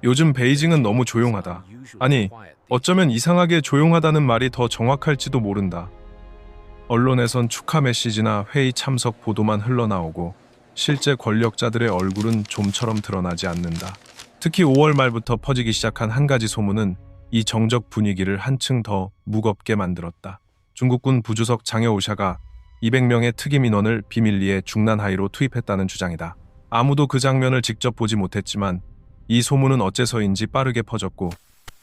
요즘 베이징은 너무 조용하다. 아니, 어쩌면 이상하게 조용하다는 말이 더 정확할지도 모른다. 언론에선 축하 메시지나 회의 참석 보도만 흘러나오고 실제 권력자들의 얼굴은 좀처럼 드러나지 않는다. 특히 5월 말부터 퍼지기 시작한 한 가지 소문은 이 정적 분위기를 한층 더 무겁게 만들었다. 중국군 부주석 장여우샤가 200명의 특임 인원을 비밀리에 중난하이로 투입했다는 주장이다. 아무도 그 장면을 직접 보지 못했지만 이 소문은 어째서인지 빠르게 퍼졌고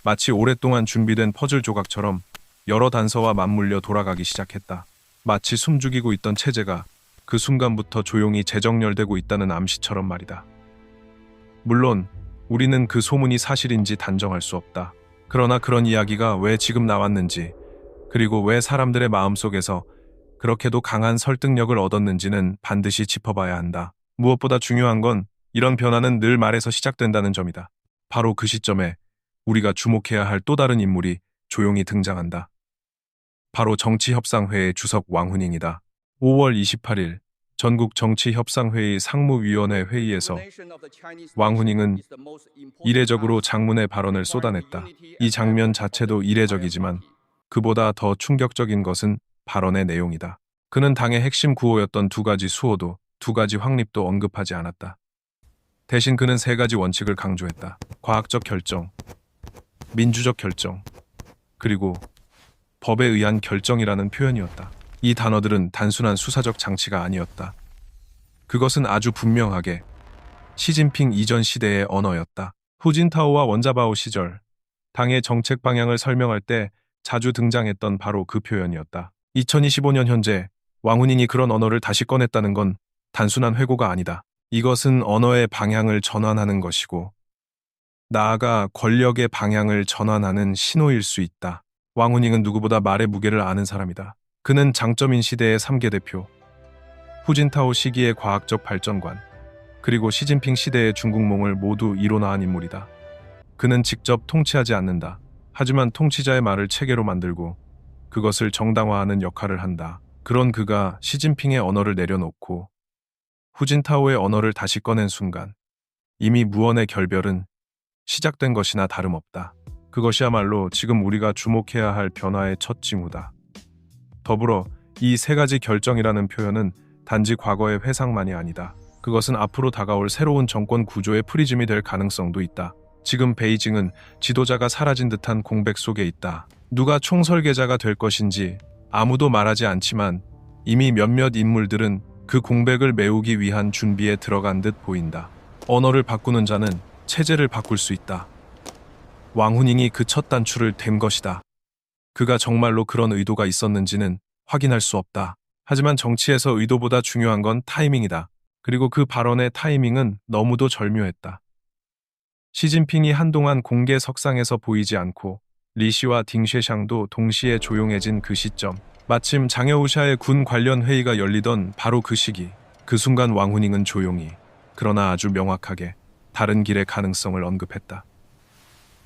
마치 오랫동안 준비된 퍼즐 조각처럼 여러 단서와 맞물려 돌아가기 시작했다. 마치 숨죽이고 있던 체제가 그 순간부터 조용히 재정렬되고 있다는 암시처럼 말이다. 물론 우리는 그 소문이 사실인지 단정할 수 없다. 그러나 그런 이야기가 왜 지금 나왔는지, 그리고 왜 사람들의 마음속에서 그렇게도 강한 설득력을 얻었는지는 반드시 짚어봐야 한다. 무엇보다 중요한 건 이런 변화는 늘 말에서 시작된다는 점이다. 바로 그 시점에 우리가 주목해야 할 또 다른 인물이 조용히 등장한다. 바로 정치협상회의 주석 왕훈잉이다. 5월 28일 전국 정치협상회의 상무위원회 회의에서 왕훈잉은 이례적으로 장문의 발언을 쏟아냈다. 이 장면 자체도 이례적이지만 그보다 더 충격적인 것은 발언의 내용이다. 그는 당의 핵심 구호였던 두 가지 수호도, 두 가지 확립도 언급하지 않았다. 대신 그는 세 가지 원칙을 강조했다. 과학적 결정, 민주적 결정, 그리고 법에 의한 결정이라는 표현이었다. 이 단어들은 단순한 수사적 장치가 아니었다. 그것은 아주 분명하게 시진핑 이전 시대의 언어였다. 후진타오와 원자바오 시절, 당의 정책 방향을 설명할 때 자주 등장했던 바로 그 표현이었다. 2025년 현재 왕훈잉이 그런 언어를 다시 꺼냈다는 건 단순한 회고가 아니다. 이것은 언어의 방향을 전환하는 것이고, 나아가 권력의 방향을 전환하는 신호일 수 있다. 왕훈잉은 누구보다 말의 무게를 아는 사람이다. 그는 장점인 시대의 3개 대표, 후진타오 시기의 과학적 발전관, 그리고 시진핑 시대의 중국몽을 모두 이론화한 인물이다. 그는 직접 통치하지 않는다. 하지만 통치자의 말을 체계로 만들고 그것을 정당화하는 역할을 한다. 그런 그가 시진핑의 언어를 내려놓고 후진타오의 언어를 다시 꺼낸 순간 이미 무언의 결별은 시작된 것이나 다름없다. 그것이야말로 지금 우리가 주목해야 할 변화의 첫 징후다. 더불어 이 세 가지 결정이라는 표현은 단지 과거의 회상만이 아니다. 그것은 앞으로 다가올 새로운 정권 구조의 프리즘이 될 가능성도 있다. 지금 베이징은 지도자가 사라진 듯한 공백 속에 있다. 누가 총설계자가 될 것인지 아무도 말하지 않지만 이미 몇몇 인물들은 그 공백을 메우기 위한 준비에 들어간 듯 보인다. 언어를 바꾸는 자는 체제를 바꿀 수 있다. 왕훈잉이 그 첫 단추를 댄 것이다. 그가 정말로 그런 의도가 있었는지는 확인할 수 없다. 하지만 정치에서 의도보다 중요한 건 타이밍이다. 그리고 그 발언의 타이밍은 너무도 절묘했다. 시진핑이 한동안 공개 석상에서 보이지 않고 리시와 딩쉐샹도 동시에 조용해진 그 시점, 마침 장여우샤의 군 관련 회의가 열리던 바로 그 시기, 그 순간 왕훈잉은 조용히, 그러나 아주 명확하게 다른 길의 가능성을 언급했다.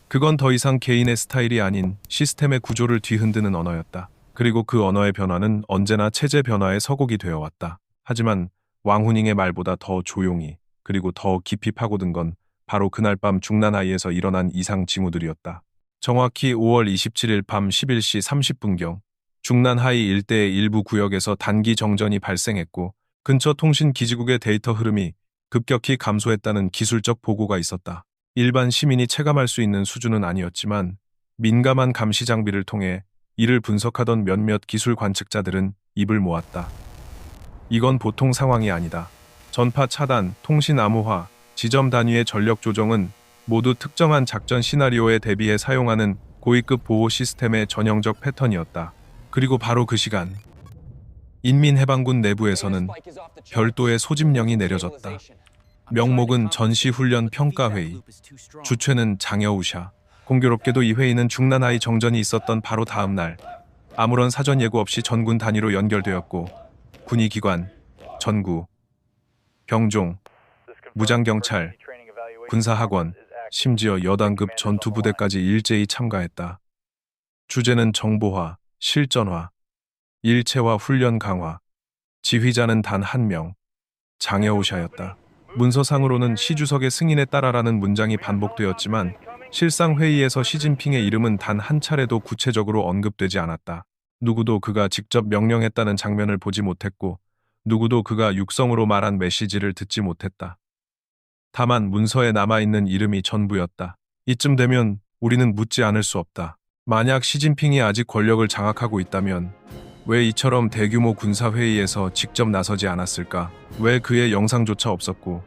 그건 더 이상 개인의 스타일이 아닌 시스템의 구조를 뒤흔드는 언어였다. 그리고 그 언어의 변화는 언제나 체제 변화의 서곡이 되어왔다. 하지만 왕훈잉의 말보다 더 조용히, 그리고 더 깊이 파고든 건 바로 그날 밤 중난하이에서 일어난 이상 징후들이었다. 정확히 5월 27일 밤 11시 30분경 중난하이 일대의 일부 구역에서 단기 정전이 발생했고 근처 통신 기지국의 데이터 흐름이 급격히 감소했다는 기술적 보고가 있었다. 일반 시민이 체감할 수 있는 수준은 아니었지만 민감한 감시 장비를 통해 이를 분석하던 몇몇 기술 관측자들은 입을 모았다. 이건 보통 상황이 아니다. 전파 차단, 통신 암호화, 지점 단위의 전력 조정은 모두 특정한 작전 시나리오에 대비해 사용하는 고위급 보호 시스템의 전형적 패턴이었다. 그리고 바로 그 시간, 인민해방군 내부에서는 별도의 소집령이 내려졌다. 명목은 전시훈련 평가회의, 주최는 장여우샤. 공교롭게도 이 회의는 중난하이 정전이 있었던 바로 다음 날, 아무런 사전 예고 없이 전군 단위로 연결되었고 군의기관, 전구, 병종, 무장경찰, 군사학원, 심지어 여단급 전투부대까지 일제히 참가했다. 주제는 정보화, 실전화, 일체화 훈련 강화, 지휘자는 단 한 명, 장여우샤였다. 문서상으로는 시주석의 승인에 따라라는 문장이 반복되었지만 실상 회의에서 시진핑의 이름은 단 한 차례도 구체적으로 언급되지 않았다. 누구도 그가 직접 명령했다는 장면을 보지 못했고 누구도 그가 육성으로 말한 메시지를 듣지 못했다. 다만 문서에 남아있는 이름이 전부였다. 이쯤 되면 우리는 묻지 않을 수 없다. 만약 시진핑이 아직 권력을 장악하고 있다면 왜 이처럼 대규모 군사회의에서 직접 나서지 않았을까? 왜 그의 영상조차 없었고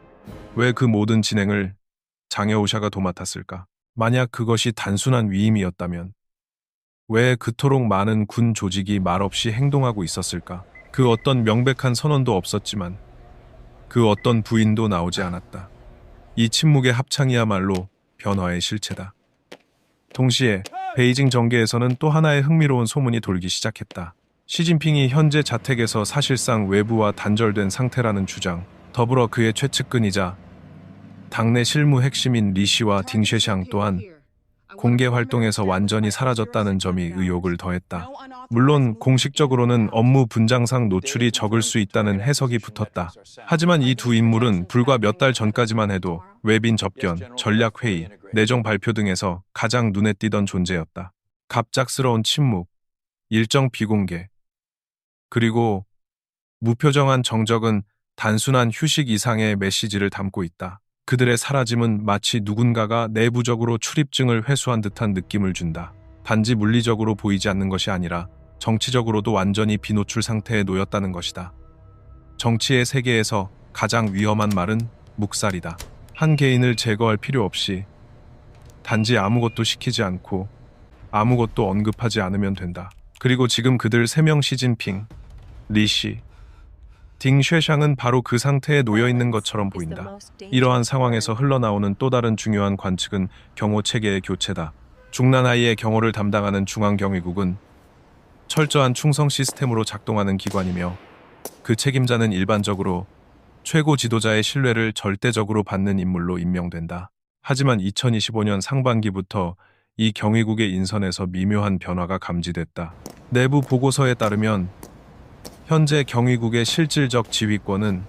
왜 그 모든 진행을 장여우샤가 도맡았을까? 만약 그것이 단순한 위임이었다면 왜 그토록 많은 군 조직이 말없이 행동하고 있었을까? 그 어떤 명백한 선언도 없었지만 그 어떤 부인도 나오지 않았다. 이 침묵의 합창이야말로 변화의 실체다. 동시에 베이징 정계에서는 또 하나의 흥미로운 소문이 돌기 시작했다. 시진핑이 현재 자택에서 사실상 외부와 단절된 상태라는 주장, 더불어 그의 최측근이자 당내 실무 핵심인 리 씨와 딩쉐샹 또한 공개 활동에서 완전히 사라졌다는 점이 의혹을 더했다. 물론 공식적으로는 업무 분장상 노출이 적을 수 있다는 해석이 붙었다. 하지만 이 두 인물은 불과 몇 달 전까지만 해도 외빈 접견, 전략회의, 내정 발표 등에서 가장 눈에 띄던 존재였다. 갑작스러운 침묵, 일정 비공개, 그리고 무표정한 정적은 단순한 휴식 이상의 메시지를 담고 있다. 그들의 사라짐은 마치 누군가가 내부적으로 출입증을 회수한 듯한 느낌을 준다. 단지 물리적으로 보이지 않는 것이 아니라 정치적으로도 완전히 비노출 상태에 놓였다는 것이다. 정치의 세계에서 가장 위험한 말은 묵살이다. 한 개인을 제거할 필요 없이 단지 아무것도 시키지 않고 아무것도 언급하지 않으면 된다. 그리고 지금 그들 3명 시진핑, 리씨, 딩쉐샹은 바로 그 상태에 놓여 있는 것처럼 보인다. 이러한 상황에서 흘러나오는 또 다른 중요한 관측은 경호 체계의 교체다. 중난하이의 경호를 담당하는 중앙경위국은 철저한 충성 시스템으로 작동하는 기관이며 그 책임자는 일반적으로 최고 지도자의 신뢰를 절대적으로 받는 인물로 임명된다. 하지만 2025년 상반기부터 이 경위국의 인선에서 미묘한 변화가 감지됐다. 내부 보고서에 따르면 현재 경위국의 실질적 지휘권은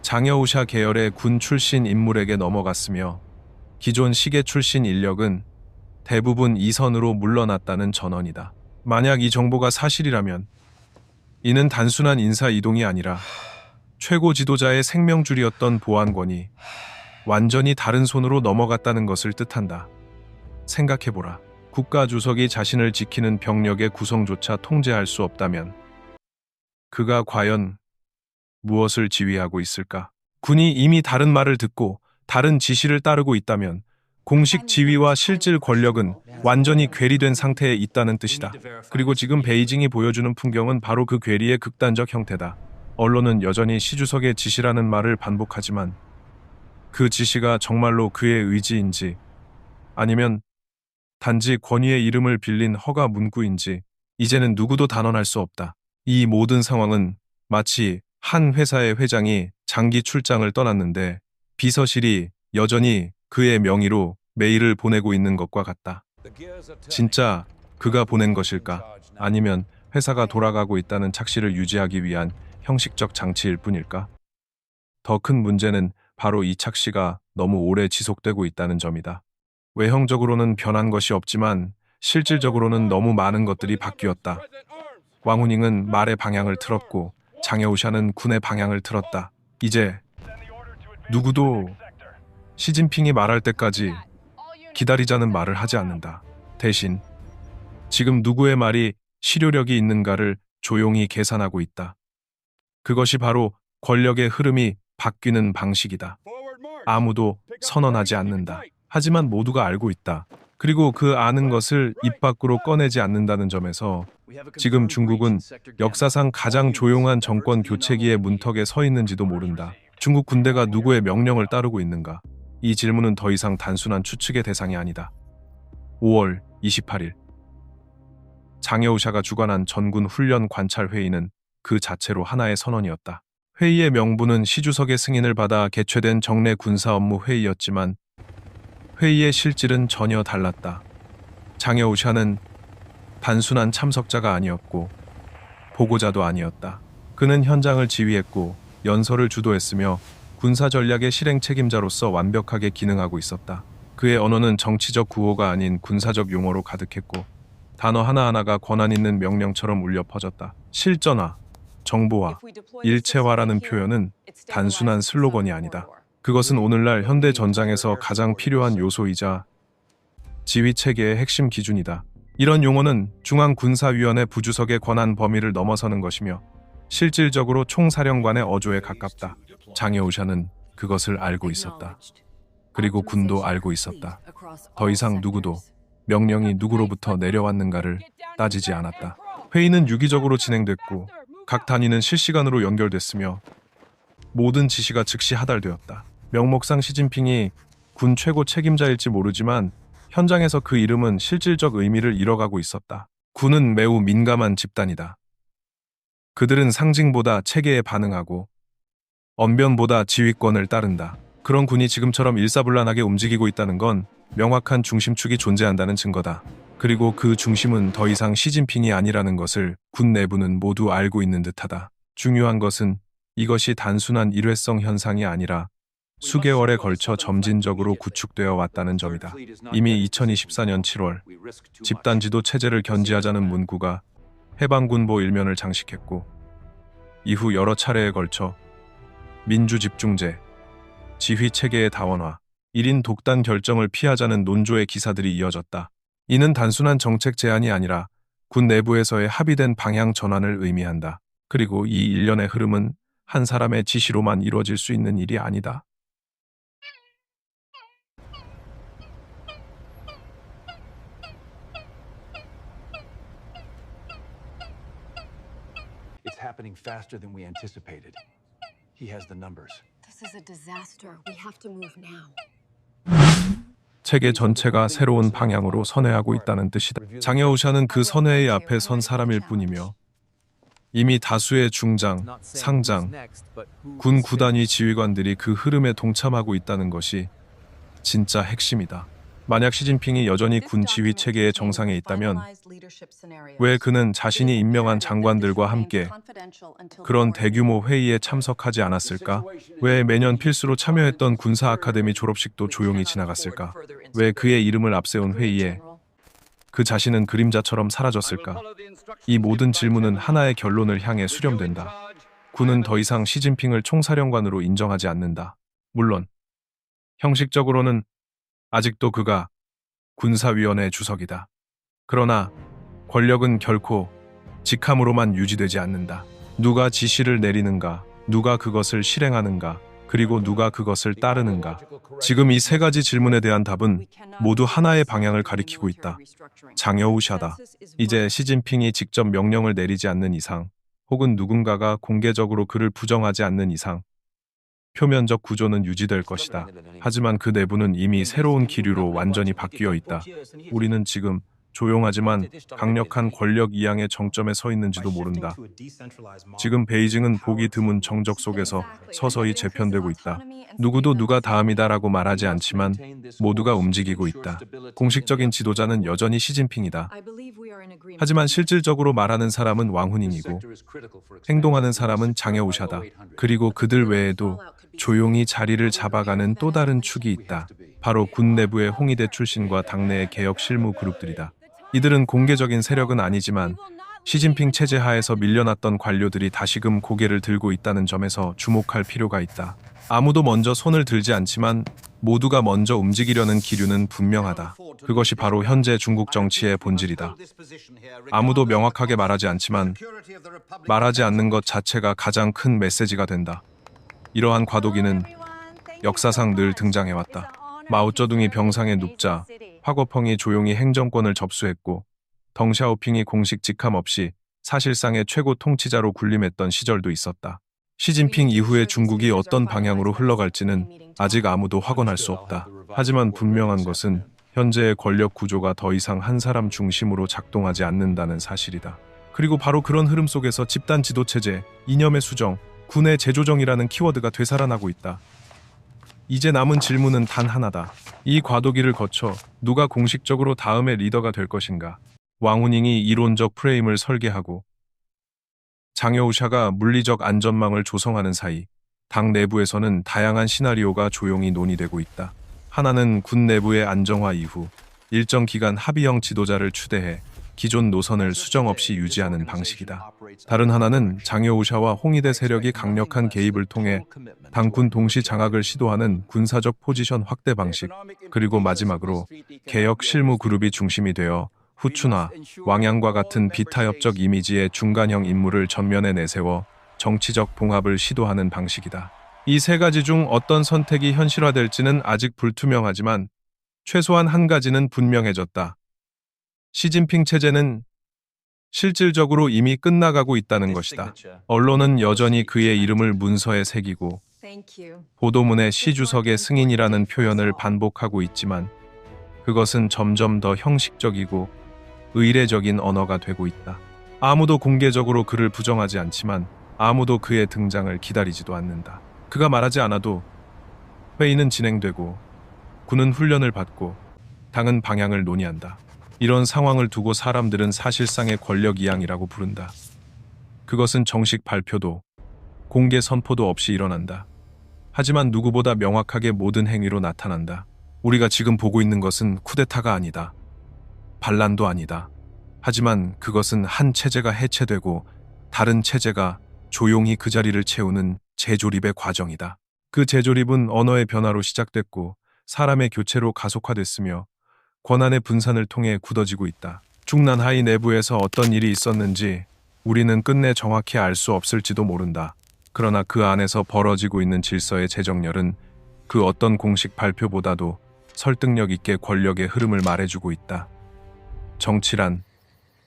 장여우샤 계열의 군 출신 인물에게 넘어갔으며 기존 시계 출신 인력은 대부분 이선으로 물러났다는 전언이다. 만약 이 정보가 사실이라면 이는 단순한 인사 이동이 아니라 최고 지도자의 생명줄이었던 보안권이 완전히 다른 손으로 넘어갔다는 것을 뜻한다. 생각해보라. 국가주석이 자신을 지키는 병력의 구성조차 통제할 수 없다면 그가 과연 무엇을 지휘하고 있을까? 군이 이미 다른 말을 듣고 다른 지시를 따르고 있다면 공식 지휘와 실질 권력은 완전히 괴리된 상태에 있다는 뜻이다. 그리고 지금 베이징이 보여주는 풍경은 바로 그 괴리의 극단적 형태다. 언론은 여전히 시주석의 지시라는 말을 반복하지만 그 지시가 정말로 그의 의지인지 아니면 단지 권위의 이름을 빌린 허가 문구인지 이제는 누구도 단언할 수 없다. 이 모든 상황은 마치 한 회사의 회장이 장기 출장을 떠났는데 비서실이 여전히 그의 명의로 메일을 보내고 있는 것과 같다. 진짜 그가 보낸 것일까? 아니면 회사가 돌아가고 있다는 착시를 유지하기 위한 형식적 장치일 뿐일까? 더 큰 문제는 바로 이 착시가 너무 오래 지속되고 있다는 점이다. 외형적으로는 변한 것이 없지만 실질적으로는 너무 많은 것들이 바뀌었다. 왕후닝은 말의 방향을 틀었고 장여우샤는 군의 방향을 틀었다. 이제 누구도 시진핑이 말할 때까지 기다리자는 말을 하지 않는다. 대신 지금 누구의 말이 실효력이 있는가를 조용히 계산하고 있다. 그것이 바로 권력의 흐름이 바뀌는 방식이다. 아무도 선언하지 않는다. 하지만 모두가 알고 있다. 그리고 그 아는 것을 입 밖으로 꺼내지 않는다는 점에서 지금 중국은 역사상 가장 조용한 정권 교체기의 문턱에 서 있는지도 모른다. 중국 군대가 누구의 명령을 따르고 있는가? 이 질문은 더 이상 단순한 추측의 대상이 아니다. 5월 28일 장여우샤가 주관한 전군 훈련 관찰 회의는 그 자체로 하나의 선언이었다. 회의의 명분은 시주석의 승인을 받아 개최된 정례 군사 업무 회의였지만 회의의 실질은 전혀 달랐다. 장여우샤는 단순한 참석자가 아니었고 보고자도 아니었다. 그는 현장을 지휘했고 연설을 주도했으며 군사 전략의 실행 책임자로서 완벽하게 기능하고 있었다. 그의 언어는 정치적 구호가 아닌 군사적 용어로 가득했고 단어 하나하나가 권한 있는 명령처럼 울려 퍼졌다. 실전화, 정보화, 일체화라는 표현은 단순한 슬로건이 아니다. 그것은 오늘날 현대 전장에서 가장 필요한 요소이자 지휘 체계의 핵심 기준이다. 이런 용어는 중앙군사위원회 부주석의 권한 범위를 넘어서는 것이며 실질적으로 총사령관의 어조에 가깝다. 장여우샤는 그것을 알고 있었다. 그리고 군도 알고 있었다. 더 이상 누구도 명령이 누구로부터 내려왔는가를 따지지 않았다. 회의는 유기적으로 진행됐고 각 단위는 실시간으로 연결됐으며 모든 지시가 즉시 하달되었다. 명목상 시진핑이 군 최고 책임자일지 모르지만 현장에서 그 이름은 실질적 의미를 잃어가고 있었다. 군은 매우 민감한 집단이다. 그들은 상징보다 체계에 반응하고 언변보다 지휘권을 따른다. 그런 군이 지금처럼 일사불란하게 움직이고 있다는 건 명확한 중심축이 존재한다는 증거다. 그리고 그 중심은 더 이상 시진핑이 아니라는 것을 군 내부는 모두 알고 있는 듯하다. 중요한 것은 이것이 단순한 일회성 현상이 아니라 수개월에 걸쳐 점진적으로 구축되어 왔다는 점이다. 이미 2024년 7월 집단 지도 체제를 견지하자는 문구가 해방군보 일면을 장식했고 이후 여러 차례에 걸쳐 민주집중제, 지휘체계의 다원화, 1인 독단 결정을 피하자는 논조의 기사들이 이어졌다. 이는 단순한 정책 제안이 아니라 군 내부에서의 합의된 방향 전환을 의미한다. 그리고 이 일련의 흐름은 한 사람의 지시로만 이루어질 수 있는 일이 아니다. It's happening faster than we anticipated. He has the numbers. This is a disaster. We have to move now. 체계 전체가 새로운 방향으로 선회하고 있다는 뜻이다. 장여우샤는 그 선회의 앞에 선 사람일 뿐이며 이미 다수의 중장, 상장, 군 구단위 지휘관들이 그 흐름에 동참하고 있다는 것이 진짜 핵심이다. 만약 시진핑이 여전히 군 지휘 체계의 정상에 있다면 왜 그는 자신이 임명한 장관들과 함께 그런 대규모 회의에 참석하지 않았을까? 왜 매년 필수로 참여했던 군사 아카데미 졸업식도 조용히 지나갔을까? 왜 그의 이름을 앞세운 회의에 그 자신은 그림자처럼 사라졌을까? 이 모든 질문은 하나의 결론을 향해 수렴된다. 군은 더 이상 시진핑을 총사령관으로 인정하지 않는다. 물론 형식적으로는 아직도 그가 군사위원회 주석이다. 그러나 권력은 결코 직함으로만 유지되지 않는다. 누가 지시를 내리는가, 누가 그것을 실행하는가, 그리고 누가 그것을 따르는가. 지금 이 세 가지 질문에 대한 답은 모두 하나의 방향을 가리키고 있다. 장여우샤다. 이제 시진핑이 직접 명령을 내리지 않는 이상, 혹은 누군가가 공개적으로 그를 부정하지 않는 이상, 표면적 구조는 유지될 것이다. 하지만 그 내부는 이미 새로운 기류로 완전히 바뀌어 있다. 우리는 지금 조용하지만 강력한 권력 이양의 정점에 서 있는지도 모른다. 지금 베이징은 보기 드문 정적 속에서 서서히 재편되고 있다. 누구도 누가 다음이다라고 말하지 않지만 모두가 움직이고 있다. 공식적인 지도자는 여전히 시진핑이다. 하지만 실질적으로 말하는 사람은 왕훈잉이고 행동하는 사람은 장여우샤다. 그리고 그들 외에도 조용히 자리를 잡아가는 또 다른 축이 있다. 바로 군 내부의 홍위대 출신과 당내의 개혁 실무 그룹들이다. 이들은 공개적인 세력은 아니지만 시진핑 체제 하에서 밀려났던 관료들이 다시금 고개를 들고 있다는 점에서 주목할 필요가 있다. 아무도 먼저 손을 들지 않지만 모두가 먼저 움직이려는 기류는 분명하다. 그것이 바로 현재 중국 정치의 본질이다. 아무도 명확하게 말하지 않지만 말하지 않는 것 자체가 가장 큰 메시지가 된다. 이러한 과도기는 역사상 늘 등장해왔다. 마오쩌둥이 병상에 눕자 화거펑이 조용히 행정권을 접수했고 덩샤오핑이 공식 직함 없이 사실상의 최고 통치자로 군림했던 시절도 있었다. 시진핑 이후에 중국이 어떤 방향으로 흘러갈지는 아직 아무도 확언할 수 없다. 하지만 분명한 것은 현재의 권력 구조가 더 이상 한 사람 중심으로 작동하지 않는다는 사실이다. 그리고 바로 그런 흐름 속에서 집단 지도체제, 이념의 수정, 군의 재조정이라는 키워드가 되살아나고 있다. 이제 남은 질문은 단 하나다. 이 과도기를 거쳐 누가 공식적으로 다음의 리더가 될 것인가? 왕훈잉이 이론적 프레임을 설계하고 장여우샤가 물리적 안전망을 조성하는 사이 당 내부에서는 다양한 시나리오가 조용히 논의되고 있다. 하나는 군 내부의 안정화 이후 일정 기간 합의형 지도자를 추대해 기존 노선을 수정 없이 유지하는 방식이다. 다른 하나는 장여우샤와 홍위대 세력이 강력한 개입을 통해 당군 동시 장악을 시도하는 군사적 포지션 확대 방식, 그리고 마지막으로 개혁 실무 그룹이 중심이 되어 후추나 왕양과 같은 비타협적 이미지의 중간형 인물을 전면에 내세워 정치적 봉합을 시도하는 방식이다. 이 세 가지 중 어떤 선택이 현실화될지는 아직 불투명하지만 최소한 한 가지는 분명해졌다. 시진핑 체제는 실질적으로 이미 끝나가고 있다는 것이다. 언론은 여전히 그의 이름을 문서에 새기고 보도문에 시 주석의 승인이라는 표현을 반복하고 있지만 그것은 점점 더 형식적이고 의례적인 언어가 되고 있다. 아무도 공개적으로 그를 부정하지 않지만 아무도 그의 등장을 기다리지도 않는다. 그가 말하지 않아도 회의는 진행되고 군은 훈련을 받고 당은 방향을 논의한다. 이런 상황을 두고 사람들은 사실상의 권력 이양이라고 부른다. 그것은 정식 발표도 공개 선포도 없이 일어난다. 하지만 누구보다 명확하게 모든 행위로 나타난다. 우리가 지금 보고 있는 것은 쿠데타가 아니다. 반란도 아니다. 하지만 그것은 한 체제가 해체되고 다른 체제가 조용히 그 자리를 채우는 재조립의 과정이다. 그 재조립은 언어의 변화로 시작됐고 사람의 교체로 가속화됐으며 권한의 분산을 통해 굳어지고 있다. 중난하이 내부에서 어떤 일이 있었는지 우리는 끝내 정확히 알 수 없을지도 모른다. 그러나 그 안에서 벌어지고 있는 질서의 재정렬은 그 어떤 공식 발표보다도 설득력 있게 권력의 흐름을 말해주고 있다. 정치란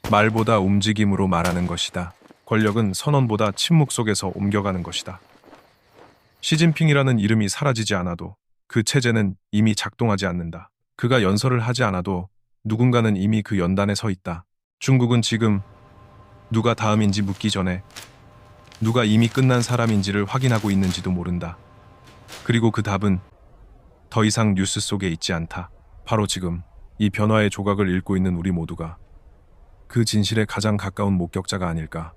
말보다 움직임으로 말하는 것이다. 권력은 선언보다 침묵 속에서 옮겨가는 것이다. 시진핑이라는 이름이 사라지지 않아도 그 체제는 이미 작동하지 않는다. 그가 연설을 하지 않아도 누군가는 이미 그 연단에 서 있다. 중국은 지금 누가 다음인지 묻기 전에 누가 이미 끝난 사람인지를 확인하고 있는지도 모른다. 그리고 그 답은 더 이상 뉴스 속에 있지 않다. 바로 지금 이 변화의 조각을 읽고 있는 우리 모두가 그 진실에 가장 가까운 목격자가 아닐까.